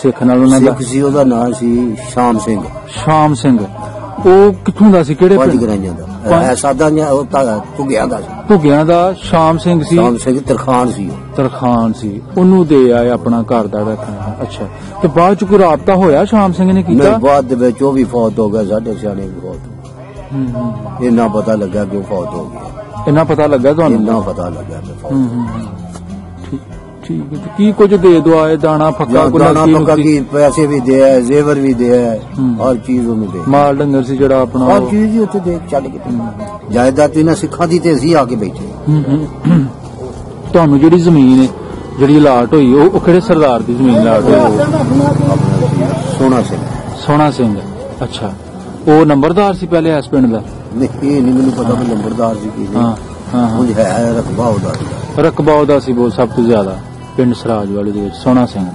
सिख नाल उन्हां दा? सिख सी, ओहदा नाम सी शाम सिंह। शाम सिंह। ਉਹ ਕਿੱਥੋਂ ਦਾ ਸੀ, ਕਿਹੜੇ ਪੰਜ ਗਰਾਈਆਂ ਦਾ? ਸਾਦਾ ਉਹ ਧੁੱਗਿਆਂ ਦਾ ਸੀ। ਧੁੱਗਿਆਂ ਦਾ ਸ਼ਾਮ ਸਿੰਘ ਸੀ। ਸ਼ਾਮ ਸਿੰਘ ਤਰਖਾਨ ਸੀ। ਤਰਖਾਨ ਸੀ, ਉਹਨੂੰ ਦੇ ਆਏ ਆਪਣਾ ਘਰ ਦਾ ਰੱਖਣਾ। ਅੱਛਾ, ਤੇ ਬਾਅਦ ਚ ਕੋਈ ਰਾਬਤਾ ਹੋਇਆ ਸ਼ਾਮ ਸਿੰਘ ਨੇ ਕੀਤਾ? ਬਾਅਦ ਦੇ ਵਿੱਚ ਉਹ ਵੀ ਫੌਤ ਹੋ ਗਿਆ, ਸਾਡੇ ਸਿਆਣੇ ਵੀ ਫੌਤ ਹੋ ਗਏ। ਇੰਨਾ ਪਤਾ ਲੱਗਾ ਕਿ ਉਹ ਫੌਤ ਹੋ ਗਿਆ। ਇੰਨਾ ਪਤਾ ਲੱਗਾ ਤੁਹਾਨੂੰ? ਇੰਨਾ ਪਤਾ ਲੱਗਾ ਕਿ ਫੌਤ। ठीक है। की कुछ दे दो आए, दाना फक्का, दाना फक्का की पैसे भी दे, जेवर भी दे, हर चीज उन्हें दे। माल डंगर सी जड़ा अपना हर चीज ही उत्थे दे चल के। जायदाद इन्हां सिखां दी ते असीं आके बैठे। तुहानू जिहड़ी जमीन है जिहड़ी अलाट होई ओ किहड़े सरदार दी जमीन अलाट होई? सोना सिंह। सोना सिंह। अच्छा, वो नंबरदार सी पहले इस पिंड दा? नहीं, ये नहीं मैनूं पता कि नंबरदार सी की। हां हां, मुझे है रकबा ओदा। रकबा ओदा सी बहुत सब तो ज्यादा पिंड सराज वाले दे विच सोना सिंह।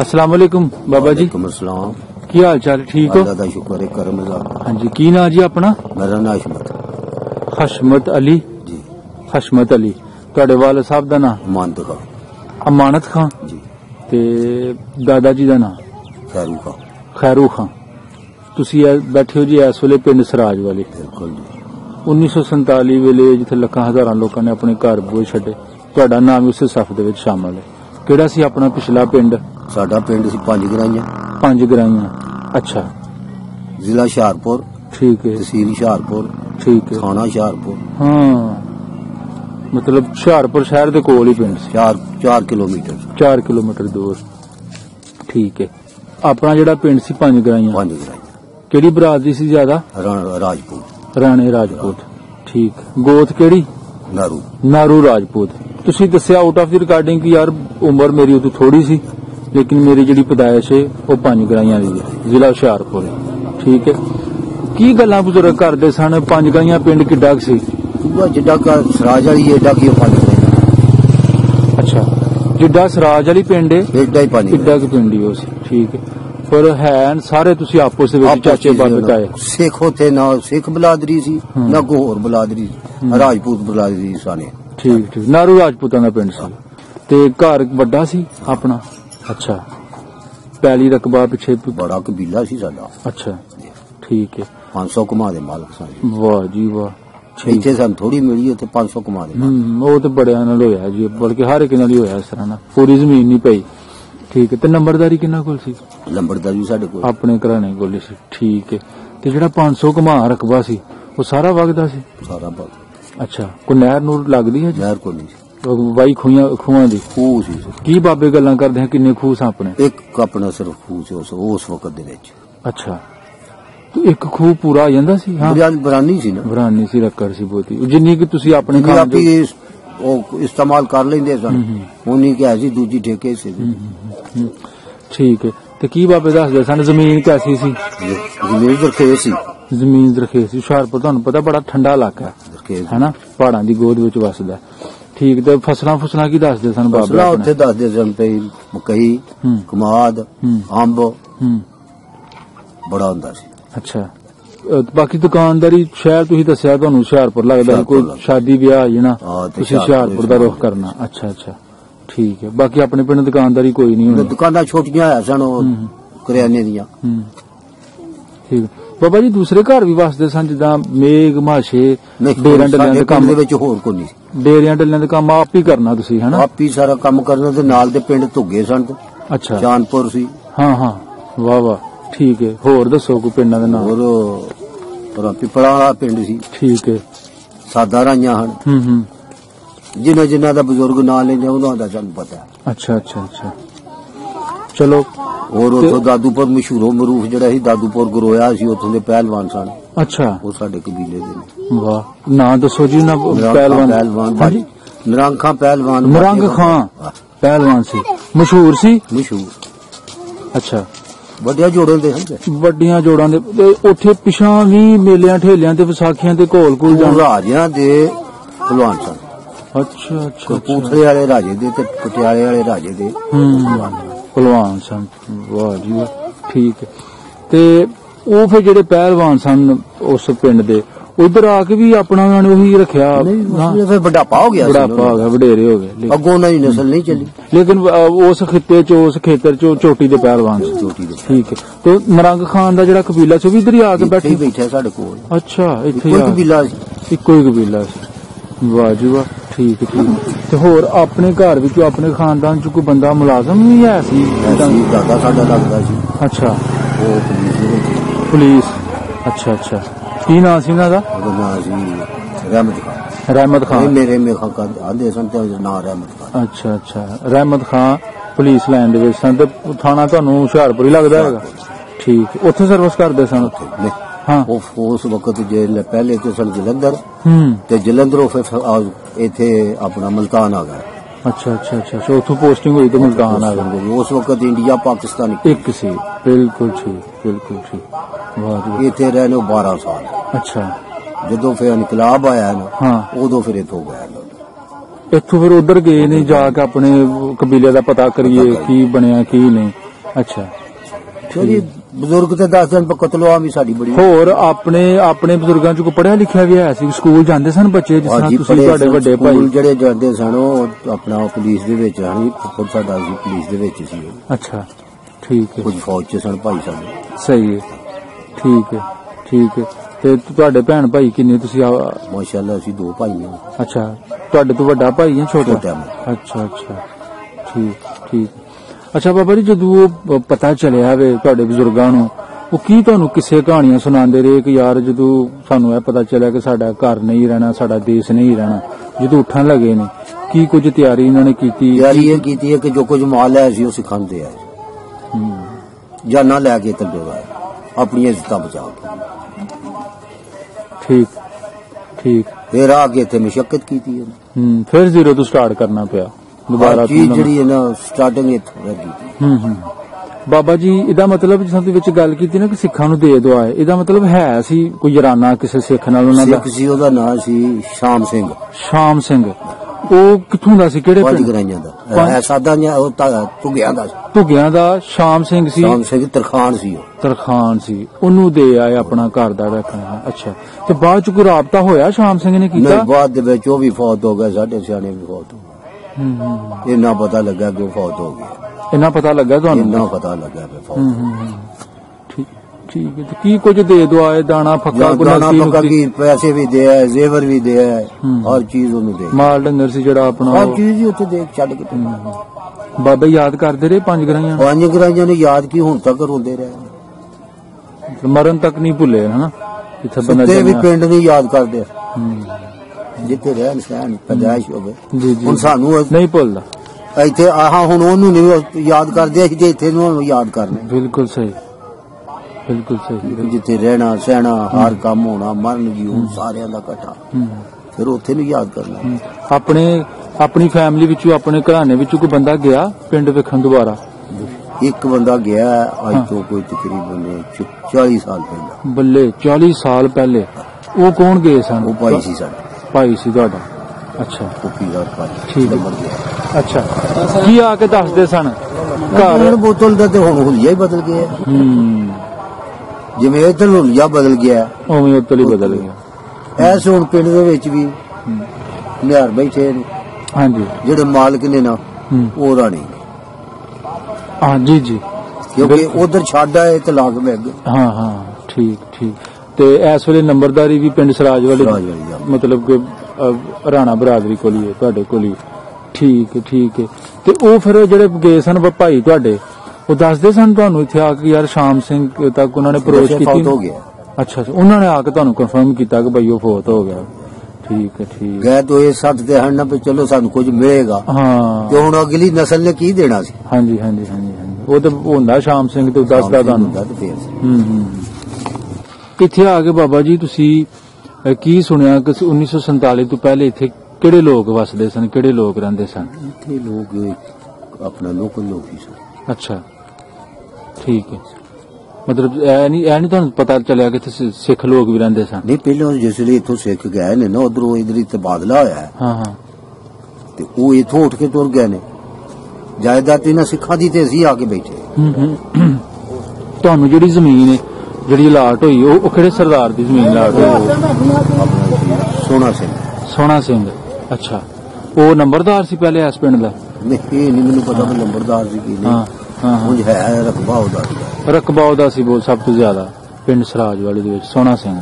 अस्सलाम वालेकुम बाबा जी। अस्सलाम। की हाल चाल? ठीक हो? अल्लाह दा शुक्र है, करम है। हाँ जी, की नाम जी अपना? मेरा नाम हशमत। हशमत अली जी। हशमत अली। तुहाडे वालिद साहब दा नाम? अमानत खान। अमानत खान जी। ते दादा जी दा नाम? खैरू खान। खैरू खान। तुसी बैठे हो जी इस वेले पिंड सराज वाले? बिल्कुल जी। 1947 वेले जिथे लखां हजारां लोकां ने अपने घर बूहे छड्डे, तुहाडा नाम उस सफ दे विच शामिल है। किहड़ा सी अपना पिछला पिंड? साडा पिंड सी पंज गराइयां। पंज गराइयां। अच्छा। जिला हुशियारपुर। ठीक है। तहसील हुशियारपुर। ठीक है। थाना हुशियारपुर। हाँ, मतलब हुशियारपुर शहर दे कोल ही पिंड सी। 4 किलोमीटर। 4 किलोमीटर दूर। ठीक है। अपना जिहड़ा पिंड सी पंज गराइयां। पंज गराइयां। केड़ी बरादरी सी ज्यादा? राजपूत। राणे राजपूत। ठीक। गोत केड़ी? नारू। नारू राजपूत। तुसी दस्सिया आउट ऑफ द रिकॉर्डिंग की यार उम्र मेरी उदों थोड़ी सी, लेकिन मेरी जिहड़ी पैदाइश है वो पंज गराइयां दी है, जिला हुशियारपुर है। ठीक है। की गल्लां बुजुर्ग करदे सन? पंज गराइयां पिंड किड्डा सी? जिड्डा का सराज वाली है, एड्डा की पंज गराइयां। अच्छा, जिड्डा सराज वाली पिंड है एड्डा ही पंज, एड्डा की पिंड ही सी। ठीक है। पर है सारे तुसी आपस दे विच चाचे बाबे ताए? सिख होते ना, सिख बलादरी सी ना कोई होर बलादरी, राजपूत बलादरी साने। ठीक ठीक। नारू राजपूतां दा पिंड सी ते घर वड्डा सी अपना? अच्छा। पहली रकबा पिछे बड़ा कबीला सी साडा। अच्छा, ठीक है। 500 कमा दे मालक सन। वाह जी वाह। इत्थे सन थोड़ी मिली, उत्थे 500 कमा दे। वो तो बड़िया नाल होया जी, बल्कि हर एक नाल ही होया इस तरह ना, पूरी जमीन नहीं पई। ठीक है। ते नंबरदारी किन्ना कोल सी? नंबरदारी साडे कोल अपने घराने कोल सी। ठीक है। ते जेड़ा 500 कमा रकबा सी वो सारा वगदा सी? सारा वग। अच्छा। कोई नहर नूर लगदी है? नहर कोल नहीं। वाई खूहां दी? खूह सी। की बाबे गल्लां करदे हैं, किन्ने खूह सन अपने? एक अपना सिर्फ खूह सी उस वक्त दे विच। अच्छा, तो एक खूह पूरा आ जांदा सी? हां, बरानी सी ना। बरानी सी, रक्कड़ सी बहुती, जिन्नी कि तुसी अपने खाण जो ਉਹ इस्तेमाल कर लेंदे सन, उन्हीं के ऐसी दूजी ठेके से। ठीक है। ते की बाबे दसदे सन जमीन कैसी सी? जमीन दरखेज सी। जमीन दरखेज सी। हुशियारपुर तुहानू पता बड़ा ठंडा इलाका है ना, पहाड़ां दी गोद विच वसदा। ठीक। ते फसलां की दसदे सन बाबे? फसलां उत्थे दसदे सन पे मकई, कमाद, अंब बड़ा हुंदा सी। अच्छा। बाकी दुकानदारी शहर तुसीं दस्सिया तुहानू हुशियारपुर लगदा कोई शादी ब्याह होई ना तुसीं हुशियारपुर दा रुख करना। अच्छा अच्छा, ठीक है। बाकी अपने पिंड दुकानदारी कोई नहीं होनी? दुकानां छोटियां है सन करियाने दियां। ठीक। बाबा जी दूसरे घर भी वसदे सन जिद्दां मेघ माशे डेरियां डल्लियां दे काम? विच होर कोई नहीं। डेरियां डल्लियां दे काम आप ही करना तुसीं है ना? आप ही सारा काम करना। ते नाल दे पिंड धुग्गे सन। अच्छा। जानपुर सी। हाँ हाँ, वाह वाह। ठीक है। होर दसो कोई पिंडां दे नाम? और पिपड़ा वाला पिंड सी। ठीक है। सादा राइयां हन। जिन्हां जिन्हां दा बुजुर्ग नाम लेंदे उन्हां दा सानूं पता है। अच्छा अच्छा अच्छा, चलो। और उत्थों दादूपुर मशहूरो मरूफ जिहड़ा सी दादूपुर गरोया सी, उत्थों दे पहलवान सन। अच्छा। वो साडे कबीले दे। वाह। नाम दसो जी ना पहलवान? पहलवान निरंग खां पहलवान। निरंग खां पहलवान सी, मशहूर सी? मशहूर। अच्छा। ਵੱਡੀਆਂ ਜੋੜਾਂ ਦੇ ਹਨ। ਵੱਡੀਆਂ ਜੋੜਾਂ ਦੇ ਉੱਥੇ ਪਿਛਾਂ ਵੀ ਮੇਲਿਆਂ ਠੇਲਿਆਂ ਤੇ ਵਿਸਾਖੀਆਂ ਤੇ ਘੋਲ ਘੋਲ ਜਾਣ ਰਾਜਿਆਂ ਦੇ ਪਹਿਲਵਾਨ ਸਨ। ਅੱਛਾ ਅੱਛਾ। ਕਪੂਰਥਲੇ ਵਾਲੇ ਰਾਜੇ ਦੇ ਤੇ ਪਟਿਆਲੇ ਵਾਲੇ ਰਾਜੇ ਦੇ ਪਹਿਲਵਾਨ ਸਨ। ਵਾਹ ਜੀ ਵਾਹ। ਠੀਕ ਹੈ। ਤੇ ਉਹ ਫਿਰ ਜਿਹੜੇ ਪਹਿਲਵਾਨ ਸਨ ਉਸ ਪਿੰਡ ਦੇ, उधर आके भी अपना उन्होंने वही रखा, फिर बुढ़ापा हो गया, वडेरे हो गए, अगों उन्होंने नस्ल नहीं चली। लेकिन उस खिते च उस खेतर च चोटी दे पहलवान, ठीक है। तो नरंग खान का जिहड़ा कबीला से भी इधर ही आके बैठा साडे कोल। अच्छा, इत्थे कबीला इक्को ही कबीला सी, वाह जी वाह, ठीक है। ते होर अपने घर विच अपने खानदान च कोई बंदा मुलाजम भी है सी? दादा साडा लगदा सी। अच्छा, वो पुलिस, अच्छा अच्छा। की नाम सी उन्हां दा? नाम सी रहमत खान। रहमत खान मेरे में आंदे सन ते नाम रहमत खान। अच्छा अच्छा, रहमत खान पुलिस लाइन दे विच सन ते थाना तुहानू हुशियारपुर ही लगदा हैगा? ठीक, उत्थे सर्विस करदे सन? हाँ, उस वक्त जेल पहले तो सन जलंधर, ते जलंधरों फिर इथे अपना मुल्तान आ गया। अच्छा अच्छा अच्छा, उत्थों पोस्टिंग हुई तो मुल्तान आ गए। उस वक्त इंडिया पाकिस्तान एक सी, बिल्कुल ठीक, बिल्कुल ठीक। इथे रहने 12 साल। अच्छा, जो फिर इनकलाब आया ना, हाँ, उदो फिर इथों गया। इथों फिर उधर गए नहीं जाके अपने कबीले का पता करिए की बनया की नहीं। अच्छा, बजुर्ग तो दस दिन कतलोआम ही साडी बड़ी। होर अपने बजुर्गों च कोई पढ़िया लिखिया भी है सी? स्कूल जाते सन बच्चे जिस तरह तुसीं तुहाडे वड्डे भाई? जेहड़े जाते सन वो अपना पुलिस दे विच हन, खुद साडा सी पुलिस दे विच सी। अच्छा, ठीक है। कुछ फौज च सन भाई साडे। सही है, ठीक है ठीक है। ते तुहाडे भैन भाई किन्ने तुसीं? माशाअल्लाह असीं 2 भाई हां। अच्छा, तुहाडे तो वड्डा भाई है छोटा? अच्छा अच्छा, ठीक ठीक। अच्छा बाबा जी, जदों पता चलिया वे तुहाडे बजुर्गां नूं, वो की तुहानू किसे कहानियां सुनांदे रहे कि यार जदों सानू यह पता चलिया कि साडा घर नहीं रहना, साडा देश नहीं रहना, जदों उठन लगे ने की कुछ तैयारी इन्होंने कीती? तैयारी ये कीती है कि जो कुछ माल है असीं सिखांदे है, जाना लैके तलदे है अपनी इज्जत बचा के। ठीक ठीक। फिर आके इत्थे मशक्कत कीती है, फिर जीरो तो स्टार्ट करना पिया दोबारा चीज जिहड़ी है ना स्टार्टिंग इत्थों कीती। बाबा जी इहदा मतलब जिस तुसीं विच गल कीती ना कि सिखां नूं दे दुआ है, इहदा मतलब है सी कोई याराना किसी सिख नाल? उन्हां दा सिख सी, ओहदा नाम सी शाम सिंह। शाम सिंह, ਉਹ ਕਿੱਥੋਂ ਦਾ ਸੀ? ਕਿਹੜੇ ਪਿੰਡ? ਗਰਾਈਆਂ ਦਾ। ਐਸਾ ਦਾ ਉਹ ਧੁਗਿਆਂ ਦਾ। ਧੁਗਿਆਂ ਦਾ ਸ਼ਾਮ ਸਿੰਘ ਸੀ। ਸ਼ਾਮ ਸਿੰਘ ਤਰਖਾਨ ਸੀ, ਉਹ ਤਰਖਾਨ ਸੀ, ਉਹਨੂੰ ਦੇ ਆਏ ਆਪਣਾ ਘਰ ਦਾ ਰੱਖਣਾ। ਅੱਛਾ, ਤੇ ਬਾਅਦ ਚ ਕੋਈ ਰਾਬਤਾ ਹੋਇਆ ਸ਼ਾਮ ਸਿੰਘ ਨੇ ਕੀਤਾ? ਨਹੀਂ, ਬਾਅਦ ਦੇ ਵਿੱਚ ਉਹ ਵੀ ਫੌਤ ਹੋ ਗਿਆ, ਸਾਡੇ ਸਿਆਣੇ ਵੀ ਫੌਤ ਹੋ ਗਏ। ਇੰਨਾ ਪਤਾ ਲੱਗਾ ਕਿ ਉਹ ਫੌਤ ਹੋ ਗਿਆ। ਇੰਨਾ ਪਤਾ ਲੱਗਾ ਤੁਹਾਨੂੰ? ਇੰਨਾ ਪਤਾ ਲੱਗਾ ਕਿ ਫੌਤ ਹੋ ਗਿਆ। ठीक है। तो की कुछ दे दो आए, दाना फक्का, दाना फक्का की पैसे भी दे, जेवर भी दे, हर चीज उन्हें दे। माल डंगर सी जड़ा अपना हर चीज ही उत्थे देख छड़ के। बाबे याद करते रहे 5 ग्राइयां? 5 ग्राइयां ने याद की, हुण तक रोंदे रहे, मरण तक नहीं भुले है ना? इत्थे बंदा भी पिंड नहीं याद करदे, जिथे रहन सहन पैदाइश होवे। हुण सानू नहीं भुलदा इत्थे आहा, हुण ओनू नहीं याद करदे, असीं ते इत्थे नूं याद करने। बिल्कुल सही, बिल्कुल सही। जिथे रहना सहना, हर काम होना, मरण जीवन सारियां दा इकट्ठा, फिर उत्थे नूं याद करना। अपनी फैमिली विचों, अपने घराने विचों कोई बंदा गया पिंड वेखण दोबारा? एक बंदा गया अज तो कोई तकरीबन 40 साल पहले। बल्ले, 40 साल पहले। वो कौन गए सन? वो भाई सी साडा। भाई सी तुहाडा? अच्छा, ठीक है। अच्छा, की आके दसदे सन? घर बोतल दा ते हुण हुलिया ही बदल गया, जिवें इधर हुलिया बदल गया उवें उत्तल ही बदल गया। ऐसे हुण पिंड दे विच भी निहार बैठे ने, हाँ जी, जेड़े मालक ने ना वो राणी। हाँ जी जी, क्योंकि उधर छड़ आए तलाक बैग। हाँ हाँ, ठीक ठीक। ते इस वेले नंबरदारी भी पिंड सराज वाले मतलब कि राणा बरादरी कोल ही है, तुहाडे कोल ही? ठीक है ठीक है। ते ओ फिर जेड़े गए सन भाई तुहाडे, वो दसदे सन तुहानू इत्थे आके यार शाम सिंह तक उन्होंने अप्रोच की? हो गया। अच्छा अच्छा, उन्होंने आके तुहानू कंफर्म किया कि भाई वो फौत हो गया? ठीक है ठीक। गए तो ये सच ते हन ना पे चलो सानू कुछ मिलेगा। हाँ, तो हुण अगली नस्ल ने की देना सी? हाँ जी हाँ जी हाँ जी हाँ जी, वो तो हुंदा शाम सिंह तो दसदा तुहानू। इत्थे आके बाबा जी तुसी की सुनिया कि 1947 तो पहले इत्थे किहड़े लोग वसदे सन, किहड़े लोग रहिंदे सन? इत्थे लोग अपना लोकल लोग ही सन। अच्छा, ठीक है। मतलब ऐ नहीं तुहानू पता चलिया कि सिख लोग भी रहिंदे सन? नहीं, पहले जिसले इत्थों सिख गए ने ना, उधरों इधर तबादला होया है। हाँ हाँ, ते वो इत्थों उठ के तुर गए ने, जायदाद इन्हां सिखां दी ते असीं आके बैठे। तुहानू जिहड़ी जमीन है ਜਿਹੜੀ ਅਲਾਟ ਹੋਈ ਉਹ ਕਿਹੜੇ ਸਰਦਾਰ ਦੀ ਜ਼ਮੀਨ ਅਲਾਟ ਹੋਈ? ਸੋਹਣਾ ਸਿੰਘ। ਸੋਹਣਾ ਸਿੰਘ, ਅੱਛਾ। ਉਹ ਨੰਬਰਦਾਰ ਸੀ ਪਹਿਲੇ ਇਸ ਪਿੰਡ ਦਾ? ਨਹੀਂ, ਇਹ ਨਹੀਂ ਮੈਨੂੰ ਪਤਾ ਵੀ ਨੰਬਰਦਾਰ ਸੀ ਕੀ ਨਹੀਂ। ਉਹ ਹੈ ਰਕਬਾ ਉਹਦਾ ਸੀ। ਰਕਬਾ ਉਹਦਾ ਸੀ ਬਹੁਤ ਸਭ ਤੋਂ ਜ਼ਿਆਦਾ ਪਿੰਡ ਸਰਾਜ ਵਾਲੀ ਦੇ ਵਿੱਚ ਸੋਹਣਾ ਸਿੰਘ ਦਾ।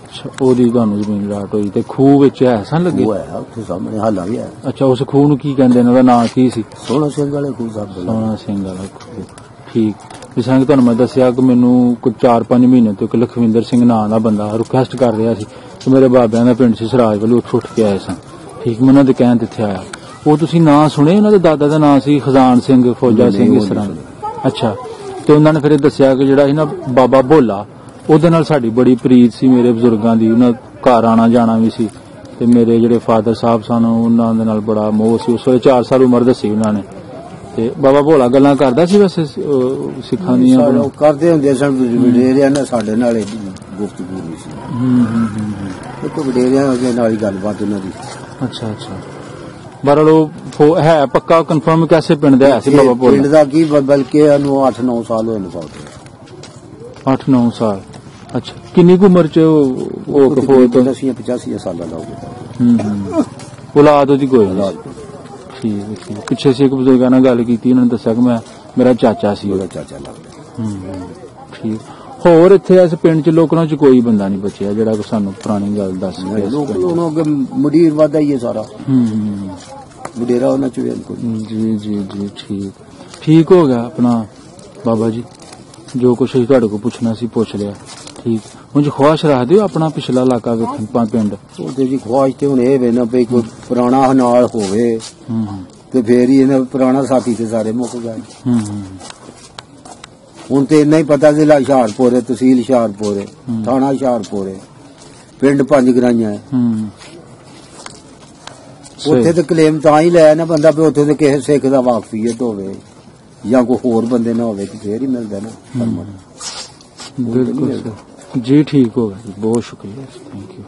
ਅੱਛਾ, ਉਹਦੀ ਤੁਹਾਨੂੰ ਜ਼ਮੀਨ ਅਲਾਟ ਹੋਈ ਤੇ ਖੂਹ ਵਿੱਚ ਐਸਾ ਲੱਗੇ? ਉਹ ਹੈ ਉੱਥੇ ਸਾਹਮਣੇ ਹਾਲਾ ਵੀ ਹੈ। ਅੱਛਾ, ਉਸ ਖੂਹ ਨੂੰ ਕੀ ਕਹਿੰਦੇ ਨੇ, ਉਹਦਾ ਨਾਂ ਕੀ ਸੀ? ਸੋਹਣਾ ਸਿੰਘ ਵਾਲੇ ਖੂਹ ਸਾਹਿਬ। ਸੋਹਣਾ ਸਿੰਘ ਵਾਲਾ ਖੂਹ, ਠੀਕ। ਜਿਸ ਤਰ੍ਹਾਂ ਕਿ ਤੁਹਾਨੂੰ ਮੈਂ ਦੱਸਿਆ ਕਿ ਮੈਨੂੰ ਕੋਈ 4-5 ਮਹੀਨੇ ਤੋਂ ਇੱਕ ਲਖਵਿੰਦਰ ਸਿੰਘ ਨਾਂ ਦਾ ਬੰਦਾ ਰਿਕੁਐਸਟ ਕਰ ਰਿਹਾ ਸੀ ਕਿ ਮੇਰੇ ਬਾਬਿਆਂ ਦਾ ਪਿੰਡ ਸੀ ਸਰਾਜ ਵੱਲੋਂ, ਉੱਠ ਕੇ ਆਏ ਸਨ, ਠੀਕ। ਮੈਂ ਉਹਨਾਂ ਦੇ ਕਹਿਣ ਤੇ ਇੱਥੇ ਆਇਆ। ਉਹ ਤੁਸੀਂ ਨਾਂ ਸੁਣੇ? ਉਹਨਾਂ ਦੇ ਦਾਦਾ ਦਾ ਨਾਂ ਸੀ ਖਜ਼ਾਨ ਸਿੰਘ, ਫੌਜਾ ਸਿੰਘ, ਇਸ ਤਰ੍ਹਾਂ। ਅੱਛਾ, ਤੇ ਉਹਨਾਂ ਨੇ ਫਿਰ ਇਹ ਦੱਸਿਆ ਕਿ ਜਿਹੜਾ ਸੀ ਨਾ ਬਾਬਾ ਭੋਲਾ, ਉਹਦੇ ਨਾਲ ਸਾਡੀ ਬੜੀ ਪ੍ਰੀਤ ਸੀ ਮੇਰੇ ਬਜ਼ੁਰਗਾਂ ਦੀ, ਉਹਨਾਂ ਘਰ ਆਣਾ ਜਾਣਾ ਵੀ ਸੀ। ਤੇ ਮੇਰੇ ਜਿਹੜੇ ਫਾਦਰ ਸਾਹਿਬ ਸਨ ਉਹਨਾਂ ਦੇ ਨਾਲ ਬੜਾ ਮੋਹ ਸੀ। ਉਸ ਵੇਲੇ 4 ਸਾਲ ਉਮਰ ਦੱਸੀ ਉਹਨਾਂ ਨੇ। ਤੇ ਬਾਬਾ ਭੋਲਾ ਗੱਲਾਂ ਕਰਦਾ ਸੀ ਵੈਸੇ ਸਿੱਖਾਂ ਦੀਆਂ? ਕਰਦੇ ਹੁੰਦੇ ਸਨ। ਵਡੇਰਿਆਂ ਨਾਲ ਸਾਡੇ ਨਾਲ ਗੁਫ਼ਤਗੂ ਨਹੀਂ ਸੀ। ਇੱਕ ਵਡੇਰਿਆਂ ਦੇ ਨਾਲ ਹੀ ਗੱਲਬਾਤ ਉਹਨਾਂ ਦੀ। ਅੱਛਾ ਅੱਛਾ। ਬਰਲੋ ਹੈ ਪੱਕਾ ਕਨਫਰਮ ਕੈਸੇ ਪਿੰਡ ਦਾ ਹੈ ਸੀ ਬਾਬਾ ਭੋਲਾ? ਪਿੰਡ ਦਾ ਕੀ, ਬਲਕਿ ਇਹਨੂੰ 8-9 ਸਾਲ ਹੋਏ ਨੇ ਬਹੁਤ। 8-9 ਸਾਲ। ਅੱਛਾ, ਕਿੰਨੀ ਕੁ ਉਮਰ ਚ ਉਹ ਕਫੋਤ? 85 ਸਾਲਾਂ ਦਾ ਹੋ ਗਿਆ। ਔਲਾਦ ਉਹਦੀ ਕੋਈ ਨਹੀਂ? ਠੀਕ ਠੀਕ। ਪਿੱਛੇ ਸੀ ਇੱਕ ਬਜ਼ੁਰਗਾਂ ਨਾਲ ਗੱਲ ਕੀਤੀ, ਉਹਨਾਂ ਨੇ ਦੱਸਿਆ ਕਿ ਮੇਰਾ ਚਾਚਾ ਸੀ। ਉਹਦਾ ਚਾਚਾ ਲੱਗਦਾ। ਠੀਕ। ਹੋਰ ਇੱਥੇ ਇਸ ਪਿੰਡ ਚ ਲੋਕਾਂ ਚ ਕੋਈ ਬੰਦਾ ਨਹੀਂ ਬਚਿਆ ਜਿਹੜਾ ਸਾਨੂੰ ਪੁਰਾਣੀ ਗੱਲ ਦੱਸ ਰਿਹਾ? ਲੋਕਾਂ ਅੱਗੇ ਮੁਡੀਰ ਵਾਦਾ ਹੀ ਹੈ ਸਾਰਾ। ਮੁਡੇਰਾ ਉਹਨਾਂ ਚ ਜੀ ਜੀ ਜੀ। ਠੀਕ ਠੀਕ ਹੋ ਗਿਆ ਆਪਣਾ ਬਾਬਾ ਜੀ, ਜੋ ਕੁਛ ਅਸੀਂ ਤੁਹਾਡੇ ਕੋਲ ਪੁੱਛਣਾ ਸੀ ਪੁੱਛ ਲਿਆ। ਠੀਕ। ਹੁਣ ਖੁਆਇਸ਼ ਰੱਖ ਦਿਓ ਆਪਣਾ ਪਿਛਲਾ ਇਲਾਕਾ ਵੇਖਣ ਪਿੰਡ? ਉਹਦੇ ਜੀ ਖੁਆਇਸ਼ ਤੇ ਹੁਣ ਇਹ ਵੇ ਨਾ ਵੀ ਕੋਈ ਪੁਰਾਣਾ ਨਾਲ ਹੋਵੇ ਤੇ ਫੇਰ ਹੀ ਇਹਨਾਂ ਪੁਰਾਣਾ ਸਾਥੀ ਤੇ ਸਾਰੇ ਮੁੱਕ ਗਏ। ਹੁਣ ਤੇ ਇੰਨਾ ਹੀ ਪਤਾ ਜ਼ਿਲ੍ਹਾ ਹੁਸ਼ਿਆਰਪੁਰ ਹੈ, ਤਹਿਸੀਲ ਹੁਸ਼ਿਆਰਪੁਰ ਹੈ, ਥਾਣਾ ਹੁਸ਼ਿਆਰਪੁਰ ਹੈ, ਪਿੰਡ 5 ਗਰਾਈਆਂ ਹੈ। ਉੱਥੇ ਤੇ ਕਲੇਮ ਤਾਂ ਹੀ ਲਿਆ ਨਾ ਬੰਦਾ ਵੀ ਉੱਥੇ ਤੇ ਕਿਸੇ ਸਿੱਖ ਦਾ ਵਾਕਫੀਅਤ ਹੋਵੇ ਜਾਂ ਕੋਈ ਹੋਰ ਬੰਦੇ ਨਾ ਹੋਵੇ ਤੇ ਫੇਰ ਹੀ ਮਿਲਦਾ ਨਾ। ਬਿਲਕੁਲ ਜੀ, ਠੀਕ ਹੋ ਗਿਆ ਜੀ, ਬਹੁਤ ਸ਼ੁਕਰੀਆ, ਥੈਂਕ ਯੂ।